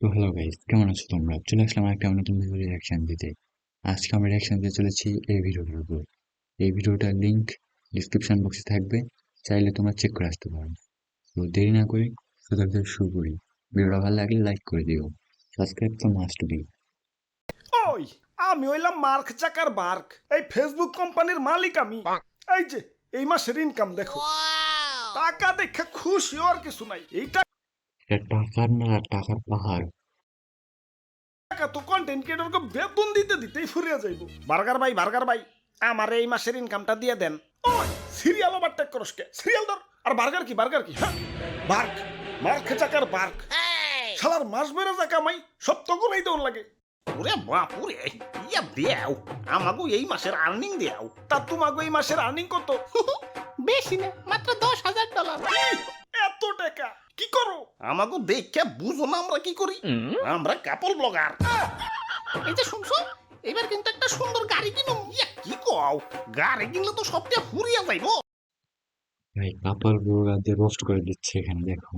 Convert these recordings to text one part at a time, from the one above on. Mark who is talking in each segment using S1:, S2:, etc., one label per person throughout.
S1: তো hello guys, কেমন আছো তোমরা? চলে আসলাম একটা নতুন ভিডিও রিয়াকশন দিতে। আজকে আমরা রিয়াকশন দিতে চলেছি এই ভিডিওটার উপর। এই ভিডিওটার লিংক ডিসক্রিপশন বক্সে থাকবে, চাইলে তোমরা চেক করে আসতে পারো। তো দেরি না করে সোজা শুরু করি। ভিডিওটা ভালো লাগলে লাইক করে দিও, সাবস্ক্রাইব তো মাস্ট বি।
S2: ওই আমি হইলাম মার্ক জাকারবার্গ, এই ফেসবুক কোম্পানির মালিক আমি। এই যে এই মাসের ইনকাম দেখো, টাকা দেখে খুশি আর কিছু নাই। এই
S1: এটা টাকার না, টাকার পাহাড়।
S2: টাকা তো কন্টেন্ট ক্রিয়েটরকে বেতন দিতে দিতেই ফুরিয়ে যাইব। বার্গার ভাই আমার এই মাসের ইনকামটা দিয়ে দেন। ওই সিরিয়াল ওভার টেক করস কে? সিরিয়াল ধর। আর বার্গার কি হ্যাঁ, বার্গ, মার্ক জাকারবার্গ শালার মাস বেড়ে যা কামাই সব তো করেই দেওয়ার লাগে। ওরে বাপুরে, ইয়া দেও আমাগো এই মাসের আর্নিং দেও। তা তোমাগো এই মাসের আর্নিং কত?
S3: বেশি না, মাত্র $10,000।
S2: এত টাকা কি করো? আমাগো দেখে বুঝো না আমরা কি করি। আমরা কাপল ব্লগার।
S3: এই যে শুনছো, এবার কিন্তু একটা সুন্দর গাড়ি কিনো।
S2: ইয়া কি কও, গাড়ি কিনলে তো সবটা ফুরিয়ে যাইবো।
S1: ভাই কাপাল ব্লগারদের রোস্ট করে দিচ্ছে এখানে, দেখো।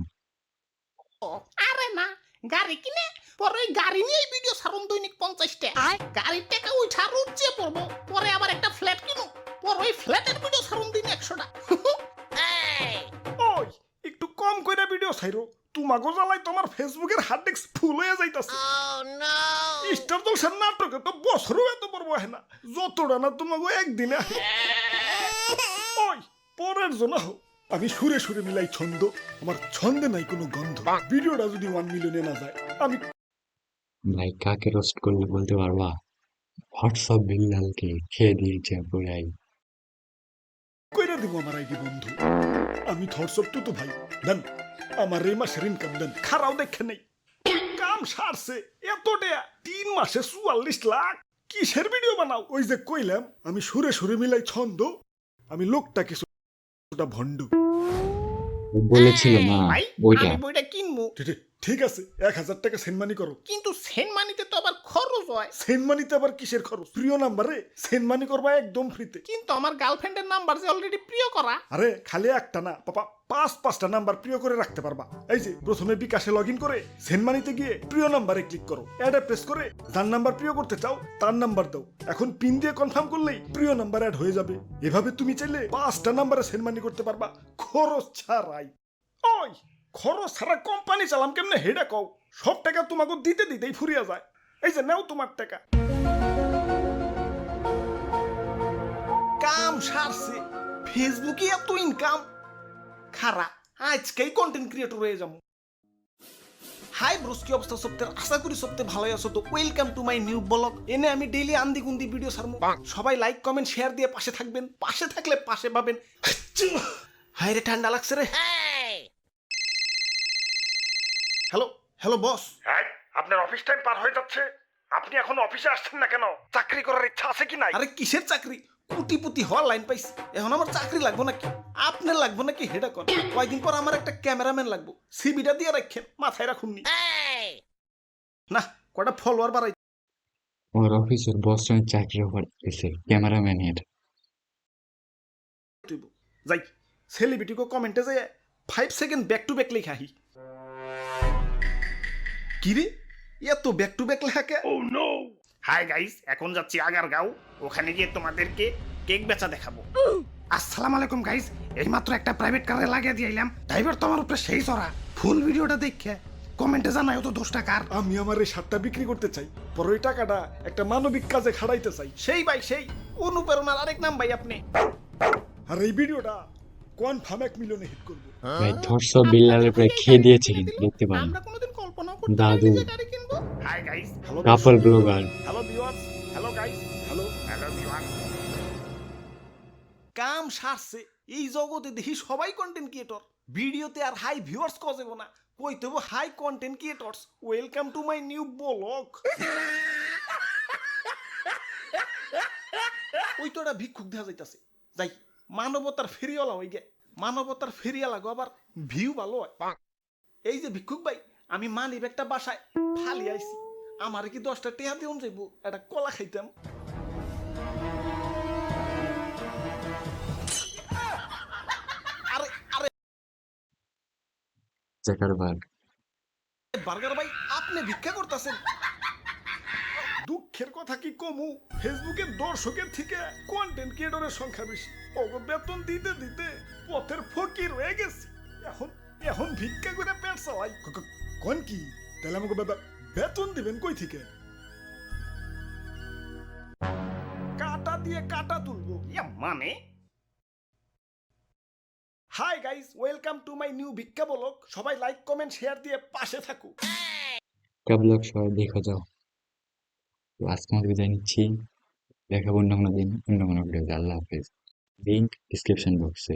S3: আরে না, গাড়ি কিনে পরে ওই গাড়ি নিয়েই ভিডিও ছাড়ুন দৈনিক 50টা। গাড়ির টাকা উঠা রুচিয়ে পড়বো, পরে আবার একটা ফ্ল্যাট কিনো, পরে ওই ফ্ল্যাটের ভিডিও ছাড়ুন দিন 100টা।
S2: ওই একটু কম কইরা ভিডিও ছাইরো, তোমাগো জ্বালাই তোমার ফেসবুকের হার্ড ডিস্ক ফুল হয়ে যাইতাছে। স্টার জলসার নাটকে তো বছরও এত বড় হয় না, যতটা না তোমাগো একদিনে আহে। ওই পরের জন্য হোক, আমি সুরে সুরে মিলাই ছন্দ, আমার ছন্দে নাই কোনো গন্ধ। ভিডিওটা যদি 1 মিলিয়নে না যায় আমি
S1: ভাই কাকে রোস্ট করলে বলতে পারবা? হোয়াটসঅ্যাপ বিল্লালকে খেয়ে দিয়েছে পুরাই।
S2: কইরা দিব আমার আইডি বন্ধু। আমি থরসব তো ভাই দেন, আমার এই মাসের ইনকাম দেন, খারাও দেখে নেই। কাম সারছে এত টাকা, 3 মাসে 44 লাখ। কিসের ভিডিও বানাও? ওই যে কইলাম আমি সুরে সুরে মিলাই ছন্দ, আমি লোকটা কিছুটা ভণ্ড।
S1: বলেছিল না
S3: ভাই
S1: ওইটা।
S3: আমি বইটা কিনবো,
S2: ঠিক আছে, 1000 টাকা সেন্ড মানি করো।
S3: কিন্তু সেন্ট মানিতে তো আবার খরচ হয়।
S2: সেন্ড মানিতে আবার কিসের খরচ? প্রিয় নাম্বারে সেন্ড মানি করবা একদম ফ্রিতে।
S3: কিন্তু আমার গার্লফ্রেন্ডের নাম্বার যে অলরেডি প্রিয় করা।
S2: আরে খালি একটা না পাপা, 5-5টা নাম্বার প্রিয় করে রাখতে পারবা। এই যে প্রথমে বিকাশে লগ ইন করে সেন্ড মানিতে গিয়ে প্রিয় নাম্বারে ক্লিক করো, অ্যাডে প্রেস করে যার নাম্বার প্রিয় করতে চাও তার নাম্বার দাও। এখন পিন দিয়ে কনফার্ম করলেই প্রিয় নাম্বার অ্যাড হয়ে যাবে। এভাবে তুমি চাইলে 5টা নাম্বারে সেন্ড মানি করতে পারবা খরচ ছাড়াই। ওই খরচ ছাড়া কোম্পানি চালাম কেমনে হেডা কও? সব টাকা তোমাকে দিতে দিতেই ফুরিয়া যায়। এই যে নাও তোমার টাকা। কাম সারছে, ফেসবুকে এত ইনকাম। খারা আজকেই কন্টেন্ট ক্রিয়েটর হয়ে যাবো। হাই ব্রোস, কি অবস্থা সপ্তাহের? আশা করি সপ্তাহে ভালোই আছো। তো welcome to my new blog. এনে আমি ডেইলি আন্দি গুন্দি ভিডিও ছাড়বো। সবাই লাইক কমেন্ট শেয়ার দিয়ে পাশে থাকবেন, পাশে থাকলে পাশে পাবেন। হাই রে ঠান্ডা লাগছে রে। Hello hello boss. হ্যাঁ, আপনার অফিস টাইম পার হয়ে যাচ্ছে, আপনি এখন অফিসে আসছেন না কেন? চাকরি করার ইচ্ছা আছে কি নাই? আরে কিসের চাকরি? কোটিপতি হওয়ার লাইন পাইছি, এখন আমার চাকরি লাগবো নাকি? আপনার লাগবো নাকি হেডা কর। কয়েকদিন পর আমার একটা ক্যামেরাম্যান লাগবো, সিবিটা দিয়ে রাখেন, মাথায় রাখুননি। না কটা ফলোয়ার বাড়াই।
S1: আমার অফিসের বস জনের চাকরি অফার দিয়েছে ক্যামেরাম্যানের।
S2: যাই সেলিব্রিটিকে কমেন্টে যাই 5 সেকেন্ড ব্যাক টু ব্যাক লেখাহি। কি রে এত ব্যাক টু ব্যাক লেখা কে? ও নো। হাই গাইস, এখন যাচ্ছি আগারগাঁও, ওখানে গিয়ে তোমাদেরকে কেক বেচা দেখাবো। আসসালামু আলাইকুম গাইস, এইমাত্র একটা প্রাইভেট কারে লাগিয়ে দিয়ে এলাম। ড্রাইভার তোমার উপরে সেই চড়া। ফুল ভিডিওটা দেখে কমেন্টে জানাই তো 10 টাকার। আমি আমার এই শার্টটা বিক্রি করতে চাই, পরে ওই টাকাটা একটা মানবিক কাজে খাড়াইতে চাই। সেই ভাই সেই অনুপ্রেরণার আরেক নাম ভাই আপনি। আর এই ভিডিওটা কনফার্ম 1 মিলিয়নে হিট করবো।
S1: ভাই ধর্ষক বিল্লালের প্রায় খেয়ে দিয়েছে, কিন্তু দেখতে পারেন।
S3: আমরা কোনোদিন কল্পনাও করতে
S1: দাদু।
S3: পারিনি যে গাড়ি কিনবো।
S2: Hi guys, hello
S1: couple blogger.
S2: Hello viewers, hello guys, hello viewers. কাম সারছে, এই জগতে দেখি সবাই কন্টেন্ট ক্রিয়েটর। ভিডিওতে আর হাই ভিউয়ার্স কজেব না, কইতে হবে hi content creators. Welcome to my new blog. ওই তো একটা ভিক্ষুক দেখা যাইতাছে, যাই মানবতার ফেরিওয়ালা হই গে। মানবতার ফেরিওয়ালা গো আবার ভিউ ভালো হয়। এই যে ভিক্ষুক ভাই, আমি মানিব একটা বাসায় ফালি আইছি, আমার কি 10টা টেহা দিউন যাইব, একটা কলা খাইতাম। আরে আরে
S1: জাকারবার্গ।
S2: বার্গার ভাই, আপনি ভিক্ষা করতেছেন। দুঃখের কথা কি কমু, ফেসবুকের দর্শকের থেকে কন্টেন্ট ক্রিয়েটরের সংখ্যা বেশি। ওগো বেতন দিতে দিতে পথের ফকির হয়ে গেছি। এখন এখন ভিক্ষা করে পেট চালাই। কোন কি তাহলে আমাকে বেতন দিবেন কই থেকে? কাটা দিয়ে কাটা তুলবো।
S3: মানে
S2: hi guys, welcome to my new ভিক্ষা ব্লগ। সবাই লাইক কমেন্ট শেয়ার দিয়ে পাশে থাকুক।
S1: ব্লগ সবাই দেখে যাও। তো আজকে আমাদের বিদায় নিচ্ছি, দেখাবো অন্য কোনো দিন অন্য কোনো ভিডিওতে। আল্লাহ হাফেজ। লিঙ্ক ডিসক্রিপশন বক্সে।